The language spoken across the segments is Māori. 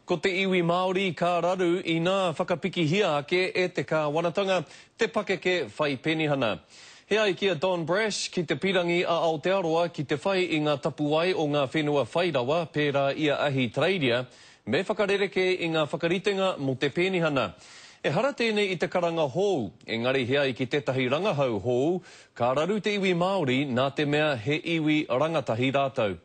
Ko te iwi Māori ka raru I ngā whakapikihia ake e te kāwanatanga te pakeke whai penihana. He ai kia Don Brash ki te pirangi a Aotearoa ki te whai I ngā tapuai o ngā whenua whairawa pērā ia ahi tradia, me whakarereke I ngā whakaritenga mo te penihana. E hara tēnei I te karanga hou, engari he ai ki tētahi rangahau hou, ka raru te iwi Māori nā te mea he iwi rangatahi rātou.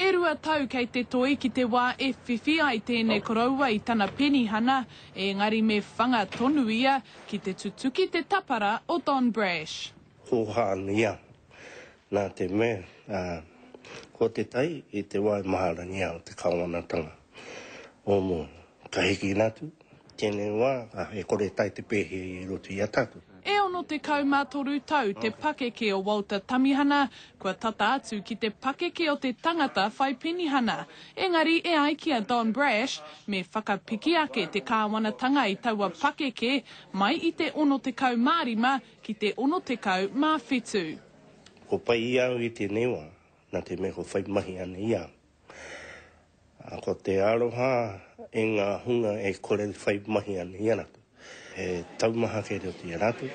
E rua tau kei te toi ki te wā e whiwhi ai tēnei koraua I tana penihana, engari me whanga tonu ia ki te tutuki te tapara o Don Brash. Hohāna ia, nā te mea, ko te tai I te wai maharani au te kāwanatanga. O mō, ka hiki nātu, tēnei wā, e kore tai te pēhe I rotu ia tātu. E ono te kaumātoru tau te pakeke o Walter Tamihana, kua tata atu ki te pakeke o te tangata whai penihana. Engari e ai kia Don Brash, me whakapiki ake te kāwanatanga I taua pakeke mai I te ono te kau mārima ki te ono te kau māwhitu. Ko pai iau I te newa, nā te me ko whai mahi ana iau. Ko te aroha e ngā hunga e kore whai mahi ana ianatu. E taumaha ke rotu ia rātu,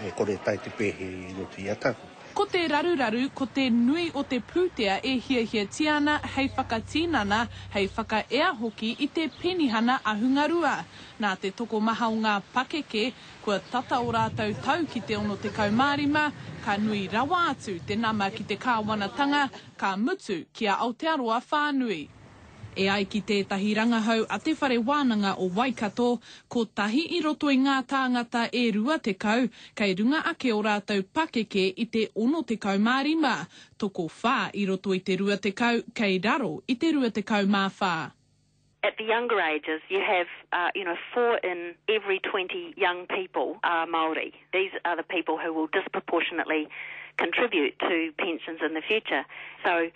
e kore tai te pehe I rotu ia tātu. Ko te raruraru, ko te nui o te pūtea e hia tiana, hei whakatīnana, hei whakaea hoki I te penihana ahungarua. Nā te toko maha o ngā pakeke, kua tata o rātou tau ki te ono te kaumārima, ka nui rawa atu te nama ki te kāwanatanga, ka mutu kia Aotearoa whānui. E ai ki tētahi rangahau a te whare wānanga o Waikato, ko tahi I roto I ngā tāngata e rua te kau, kei runga ake o rātou pakeke I te ono te kau mārima, toko whā I roto I te rua te kau, kei raro I te rua te kau mā whā. At the younger ages, you have, 4 in every 20 young people are Māori. These are the people who will disproportionately contribute to pensions in the future. So,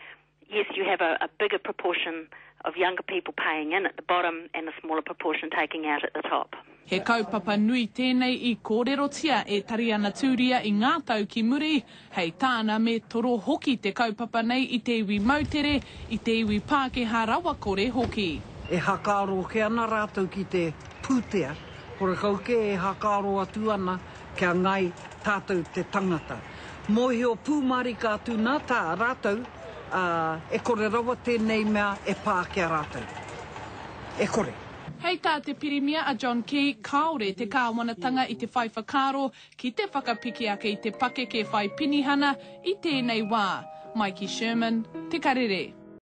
yes, you have a bigger proportion of younger people paying in at the bottom and a smaller proportion taking out at the top. He kaupapa nui tēnei I kōrerotia e tari ana tūria I ngā tau ki muri, hei tāna me toro hoki te kaupapa nei I te iwi mautere, I te iwi Pākehā Rawakore hoki. E hakaro ke ana rātou ki te pūtea, kore kauke e hakaro atu ana kia ngai tātou te tangata. Mohi o pūmarika atu nā tā rātou, e kore rawa tēnei mea e pā kia rātou. E kore. Hei tā te pirimia a John Key, kaore te kāwanatanga I te whai whakaro ki te whakapiki ake I te pakeke whai pinihana I tēnei wā. Mikey Sherman, Te Karere.